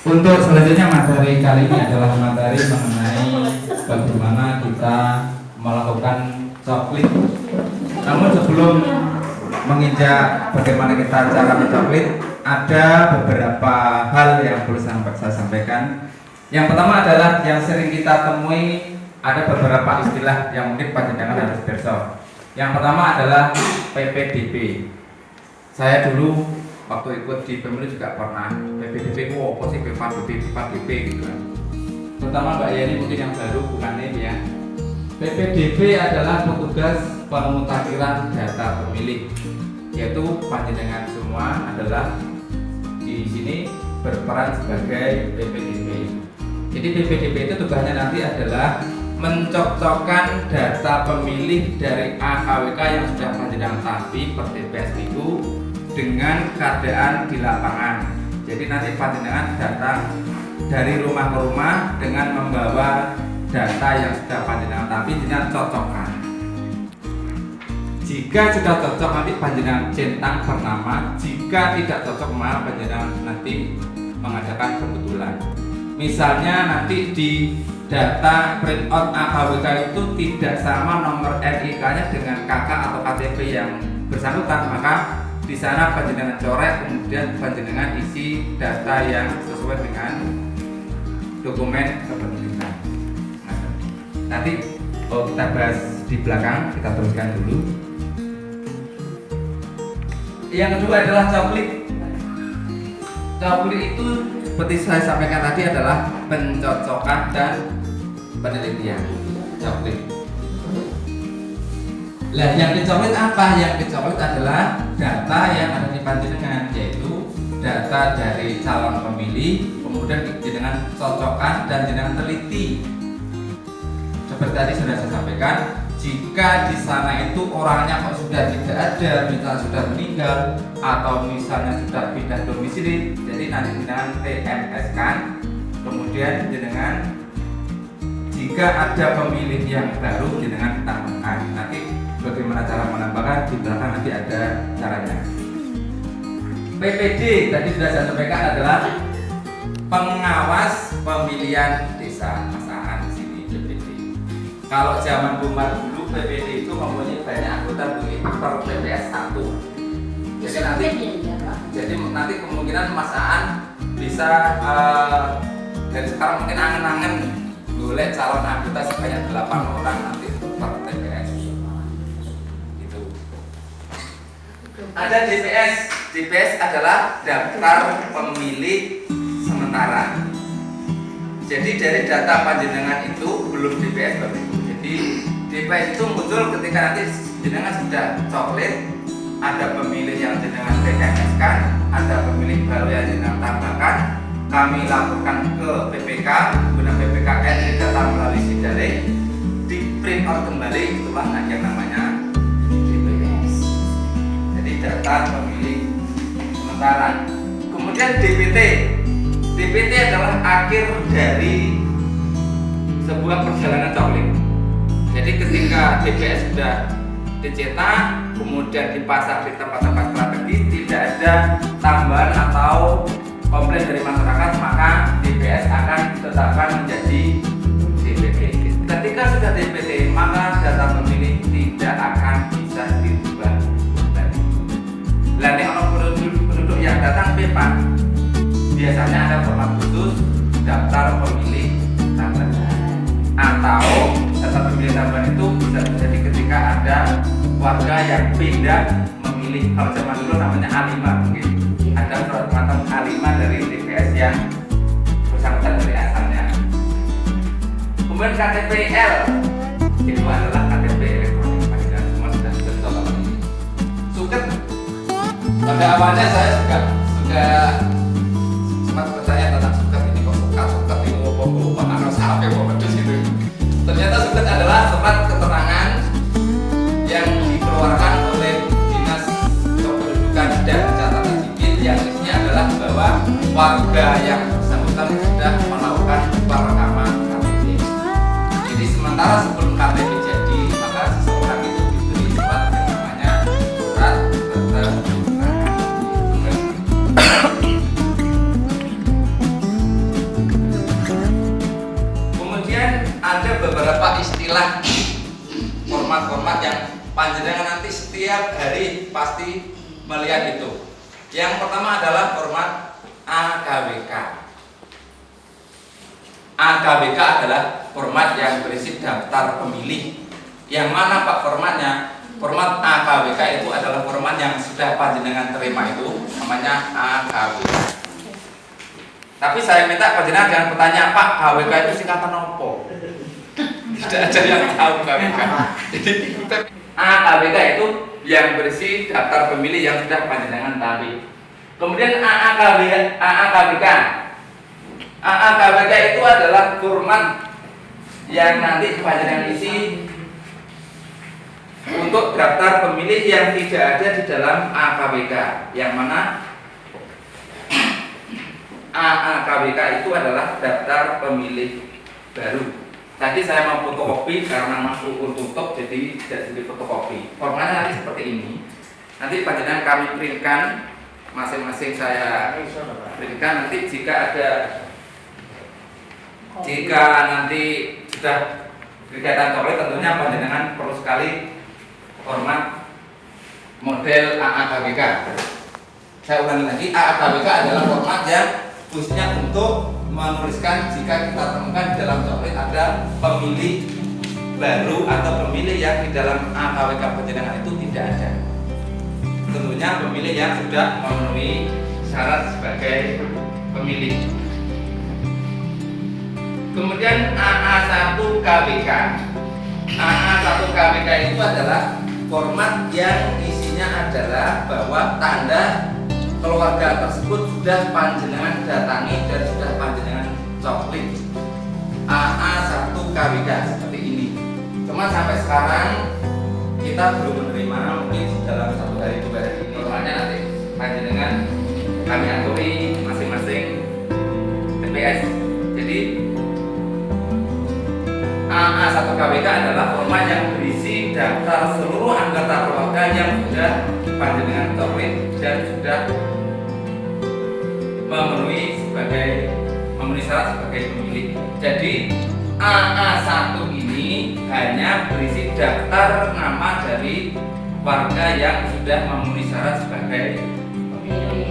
Untuk selanjutnya materi kali ini adalah materi mengenai bagaimana kita melakukan coklit. Namun sebelum menginjak bagaimana kita cara mencoklit, ada beberapa hal yang perlu saya sampaikan. Yang pertama adalah yang sering kita temui, ada beberapa istilah yang mungkin panjenengan harus bersama. Yang pertama adalah PPDB. Saya dulu waktu ikut di pemilu juga pernah PPDB itu apa sih, P4DB gitu kan. Terutama Mbak Yani mungkin yang baru bukan ini ya. PPDB adalah petugas pemutakhiran data pemilih, yaitu panjenengan semua adalah di sini berperan sebagai PPDB. Jadi PPDB itu tugasnya nanti adalah mencocokkan data pemilih dari AKWK yang sudah panjenengan tampi per TPS itu dengan keadaan di lapangan. Jadi nanti panjenengan datang dari rumah ke rumah dengan membawa data yang sudah panjenengan tampi dengan cocokkan. Jika sudah cocok nanti panjenengan centang per nama. Jika tidak cocok maka panjenengan nanti mengadakan kebetulan. Misalnya nanti di data printout AKWK itu tidak sama nomor NIK-nya dengan KK atau KTP yang bersangkutan, maka di sana panjenengan coret, kemudian panjenengan isi data yang sesuai dengan dokumen kependudukan. Nanti kalau kita bahas di belakang, kita teruskan dulu. Yang kedua adalah coklit. Coklit itu seperti saya sampaikan tadi adalah pencocokan dan penelitian. Coklit. Nah, yang dicoklit apa? Yang dicoklit adalah data yang ada di panjenengan, yaitu data dari calon pemilih, kemudian jenengan cocokkan dan jenengan teliti. Seperti tadi sudah saya sampaikan, jika di sana itu orangnya kok sudah tidak ada, misalnya sudah meninggal atau misalnya sudah pindah domisili, jadi nanti jenengan TMS kan, kemudian jenengan jika ada pemilih yang baru jenengan tambahkan. Nanti bagaimana cara menambahkan di belakang nanti ada caranya. PPD tadi sudah saya sampaikan adalah pengawas pemilihan desa. Masakan di sini PPD. Kalau zaman Bumar dulu PPD itu mempunyai banyak anggota per PPS 1. Jadi nanti kemungkinan Masaan bisa dari sekarang mungkin angen-angen boleh calon anggota sebanyak 8 orang nanti per TPS. Itu. Ada DPS. DPS adalah daftar pemilih sementara. Jadi dari data panjenengan itu belum DPS Bapak Ibu. Jadi DPS itu muncul ketika nanti jenengan sudah coklit, ada pemilih yang jenengan TMS kan, ada pemilih baru yang jenengan tambahkan. Kami laporkan ke PPK, guna PPKN data melalui Sidaring, di print out kembali, itulah yang namanya DPS. Jadi data pemilih sementara. Kemudian DPT. DPT adalah akhir dari sebuah perjalanan coklit. Jadi ketika DPS sudah dicetak, kemudian dipasang di tempat-tempat strategi, tidak ada tambahan atau komplain dari masyarakat, maka DPS akan ditetapkan menjadi DPT. Ketika sudah DPT, maka data pemilih tidak akan bisa dirubah lagi. Lalu kalau penduduk yang datang PPAN, biasanya ada format khusus daftar pemilih tambahan, atau daftar pemilih tambahan itu bisa terjadi ketika ada warga yang pindah memilih. Kalau zaman dulu namanya A5 mungkin ada surat semacam A5 dari TPS yang bersangkutan dari asalnya. Kemudian KTPL itu adalah KTP elektronik, panjenengan semua sudah contoh ini. Suket, pada awalnya saya juga sempat bertanya tentang suket ini, kok suket ini lupa harus HP pedus gitu. Ternyata suket adalah surat keterangan yang dikeluarkan oleh Dinas Kependudukan dan Catatan Sipil, yang isinya adalah bahwa warga yang bersangkutan sudah melakukan perekaman KTP. Jadi sementara sebelum KTP jadi, maka seseorang itu diberi surat yang namanya surat keterangan. pasti melihat itu. Yang pertama adalah format AKWK. AKWK adalah format yang berisi daftar pemilih. Yang mana Pak formatnya? Format AKWK itu adalah format yang sudah panjenengan terima itu namanya AKWK. Tapi saya minta panjenengan jangan bertanya, Pak, KWK itu singkatan apa? Tidak ada yang tahu KWK. Jadi AKWK itu yang berisi daftar pemilih yang sudah panjenengan tahu. Kemudian AAKWK. AAKWK itu adalah format yang nanti panjenengan isi untuk daftar pemilih yang tidak ada di dalam AKWK. Yang mana AAKWK itu adalah daftar pemilih baru. Tadi saya mau fotokopi karena masuk tutup jadi tidak jadi fotokopi. Formatnya nanti seperti ini. Nanti panjenengan kami printkan, masing-masing saya printkan. Nanti jika nanti sudah kegiatan coklat, tentunya panjenengan perlu sekali format model AAKWK. Saya ulangi lagi, AAKWK adalah format yang khususnya untuk menuliskan jika kita temukan di dalam coklat ada pemilih baru atau pemilih yang di dalam AKWK panjenengan itu tidak ada. Tentunya pemilih yang sudah memenuhi syarat sebagai pemilih. Kemudian AA1KWK. AA1KWK itu adalah format yang isinya adalah bahwa tanda keluarga tersebut sudah panjenengan datangi dan sudah panjenengan coklit. AA1KWK seperti ini. Cuma sampai sekarang kita belum menerima, mungkin dalam 1 hari 2 hari ini. Soalnya nanti panjenengan kami aturi masing-masing TPS. Jadi AA1KWK adalah format yang berisi daftar seluruh anggota keluarga yang sudah panjenengan coklit dan sudah memenuhi syarat sebagai pemilih. Jadi AA1 ini hanya berisi daftar nama dari warga yang sudah memenuhi syarat sebagai pemilih.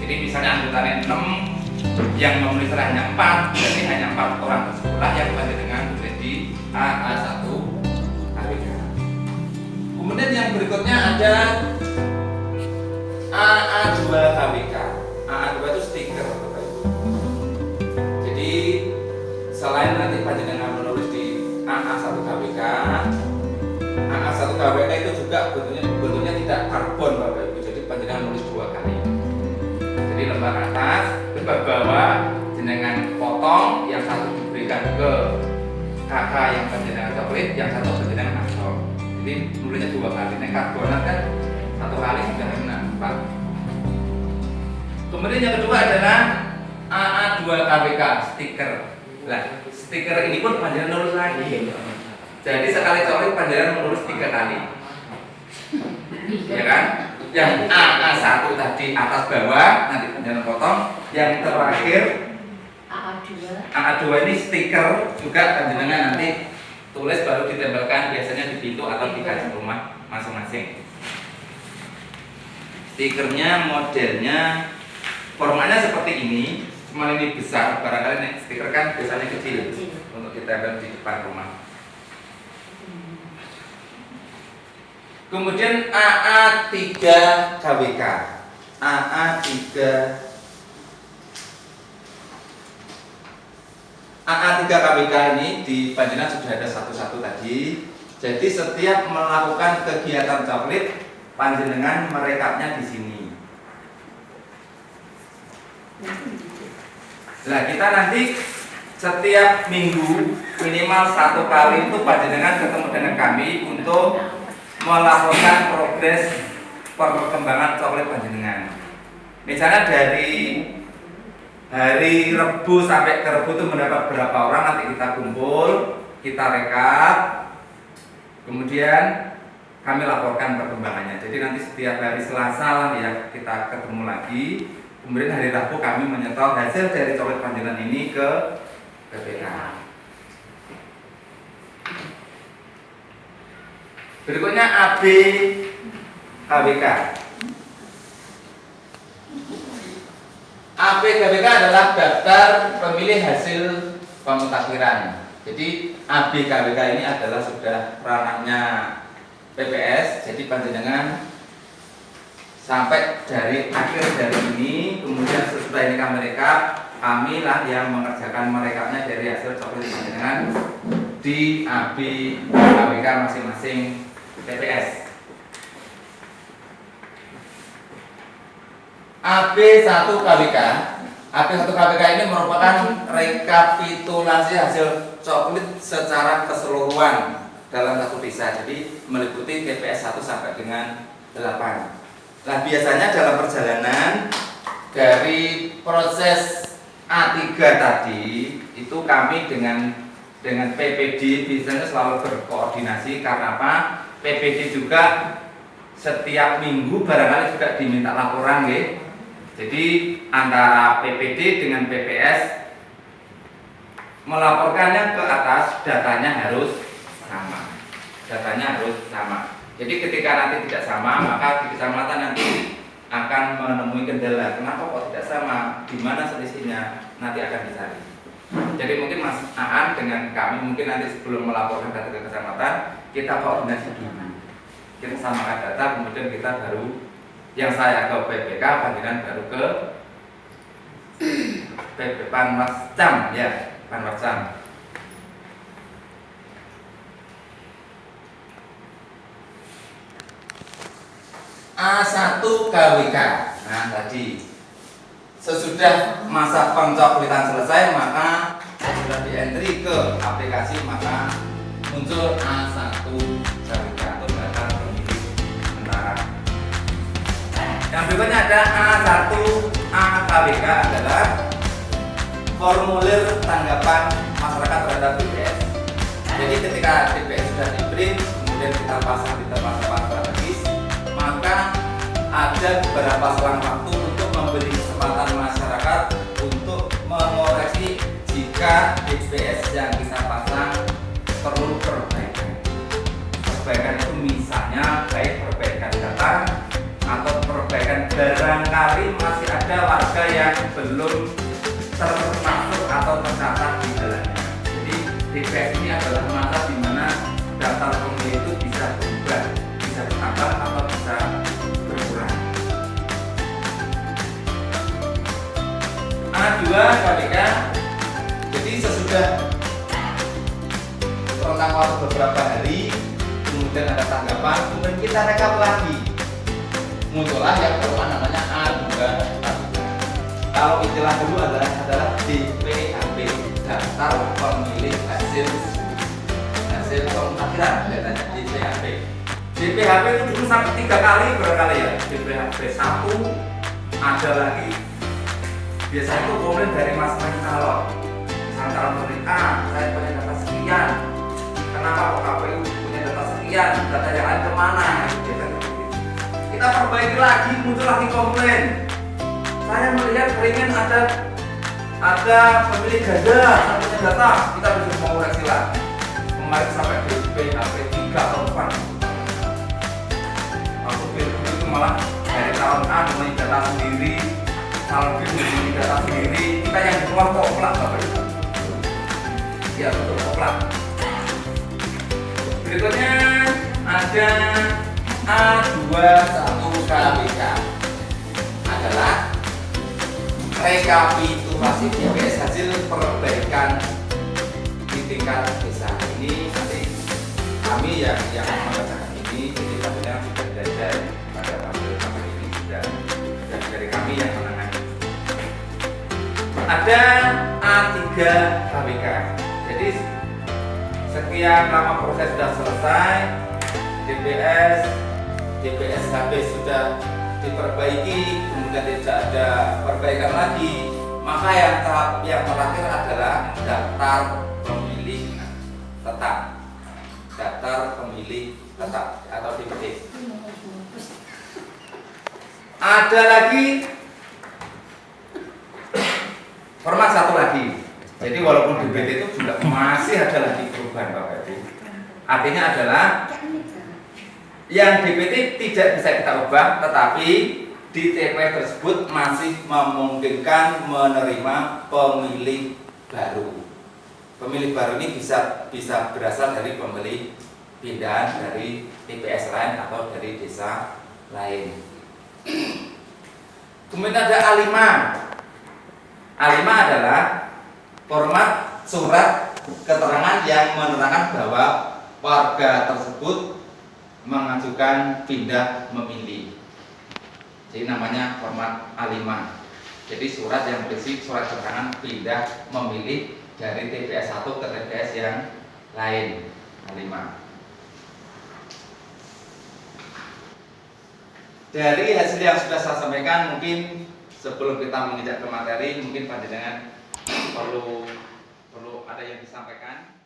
Jadi misalnya anggotanya 6, yang memenuhi syarat hanya 4, jadi hanya 4 orang tersebut yang panjenengan tulis di AA1KWK. Kemudian yang berikutnya ada AA2KWK. AA2 itu stiker, Bapak Ibu. Jadi selain nanti panjenengan menulis di AA1KWK, AA1KWK itu juga bentuknya tidak karbon, Bapak Ibu. Jadi panjenengan nulis 2 kali. Jadi lembar atas, lembar bawah jenengan potong, yang satu diberikan ke kakak yang panjenengan coklit, yang satu panjenengan asal. Jadi nulisnya 2 kali. Nek karbonat kan 1 kali sudah enak, Pak. Kemudian yang kedua adalah AA2KWK stiker. Nah, stiker ini pun panjenengan nulis lagi. Jadi sekali coklit panjenengan menulis 3 kali. Ya kan? Yang AA1 tadi atas bawah nanti panjenengan potong. Yang terakhir AA2 ini stiker juga panjenengan nanti tulis baru ditempelkan biasanya di pintu atau di kaca rumah masing-masing. Stikernya modelnya formatnya seperti ini, cuma ini besar, barangkali nih stiker kan biasanya kecil untuk ditempel di depan rumah. Kemudian AA3KWK. AA3KWK ini di panjenengan sudah ada satu-satu tadi. Jadi setiap melakukan kegiatan coklit, panjenengan merekapnya di sini. Nah, kita nanti setiap minggu minimal 1 kali itu panjenengan ketemu dengan kami untuk melaporkan progres perkembangan coklit panjenengan. Misalnya dari hari Rebu sampai ke Rebu itu mendapat berapa orang, nanti kita kumpul, kita rekap, kemudian kami laporkan perkembangannya. Jadi nanti setiap hari Selasa ya kita ketemu lagi. Kemudian hari Rabu kami menyetor hasil dari coklit panjenengan ini ke BPK. Berikutnya AB KWK. ABKWK adalah daftar pemilih hasil pemutakhiran. Jadi ABKWK ini adalah sudah ranahnya PPS. Jadi panjenengan sampai dari akhir dari ini, kemudian sesudah ini kami lah yang mengerjakan merekapnya dari hasil coklit panjenengan di ABKWK masing-masing PPS. AB1KWK. AB1KWK ini merupakan rekapitulasi hasil coklit secara keseluruhan dalam satu desa. Jadi meliputi TPS 1 sampai dengan 8. Nah, biasanya dalam perjalanan dari proses A3 tadi itu kami dengan PPD biasanya selalu berkoordinasi. Karena apa? PPD juga setiap minggu barangkali juga diminta laporan, ya. Jadi antara PPD dengan PPS melaporkannya ke atas, datanya harus sama. Jadi ketika nanti tidak sama, maka di kecamatan nanti akan menemui kendala. Kenapa kok tidak sama? Di mana selisihnya? Nanti akan dicari. Jadi mungkin Mas Aan dengan kami mungkin nanti sebelum melaporkan data ke kecamatan, kita koordinasi dulu. Kita samakan data, kemudian kita baru, yang saya ke PPK, panggilan baru ke Panwascam, ya, Panwascam. A1KWK. Nah, tadi sesudah masa pencoklitan selesai, maka sudah di-entry ke aplikasi, maka muncul A1KWK atau daftar pemilih sementara. Yang berikutnya ada A1AKWK adalah formulir tanggapan masyarakat terhadap DPS. Jadi ketika DPS sudah di-print, kemudian kita pasang di tempat strategis, maka ada beberapa selang waktu untuk memberi kesempatan masyarakat untuk mengoreksi jika DPS yang kita pasang perlu perbaikan. Perbaikan itu misalnya baik perbaikan data atau perbaikan barangkali masih ada warga yang belum termasuk atau tercatat di dalamnya. Jadi DPS ini adalah masa di mana daftar pemilih itu bisa berubah, bisa bertambah atau bisa berkurang. A2KWK. Jadi sesudah rentang waktu beberapa hari, kemudian ada tanggapan, kemudian kita rekap lagi. Muncullah yang kedua namanya A2KWK. Kalau istilah dulu adalah DPHP, daftar pemilih hasil pemutakhiran, datanya DPHP. DPHP itu dulu sampai 3 kali barangkali, ya. DPHP 1 ada lagi. Biasanya itu komplain dari masing-masing calon. Misalnya calon pemilih A, saya punya data sekian. Kenapa kok KPU punya data sekian? Data yang lain kemana? Kita perbaiki lagi, muncul lagi komplain. Saya melihat pengen ada pemilih ganda, saya punya data, kita bisa mengoreksi lagi. Kemarin sampai DPHP 3 atau 4. Waktu itu malah dari tahun A mempunyai data sendiri, tahun B mempunyai data sendiri. Kita yang di luar koplak, Bapak Ibu. Ya, betul, koplak. Berikutnya ada A21KWK adalah rekapitulasi DPS hasil perbaikan di tingkat desa. Ini nanti kami yang mengerjakan ini, jadi tentunya sudah belajar pada tahun ini sudah dari kami yang menangani. Ada A3KWK. Jadi sekian lama proses sudah selesai, DPS-HP sudah diperbaiki, kemudian tidak ada perbaikan lagi, maka yang terakhir adalah daftar pemilih tetap. Daftar pemilih tetap atau DPT. Ada lagi format satu lagi. Jadi walaupun DPT itu juga masih ada lagi perubahan, Bapak Ibu. Artinya adalah Yang DPT tidak bisa kita ubah, tetapi di TPS tersebut masih memungkinkan menerima pemilih baru. Pemilih baru ini bisa berasal dari pemilih pindahan dari TPS lain atau dari desa lain. Kemudian ada A5. A5 adalah format surat keterangan yang menerangkan bahwa warga tersebut mengajukan pindah memilih. Jadi namanya format A5. Jadi surat yang berisi surat keterangan pindah memilih dari TPS 1 ke TPS yang lain. A5. Dari hasil yang sudah saya sampaikan, mungkin sebelum kita menginjak ke materi, mungkin panjenengan perlu ada yang disampaikan.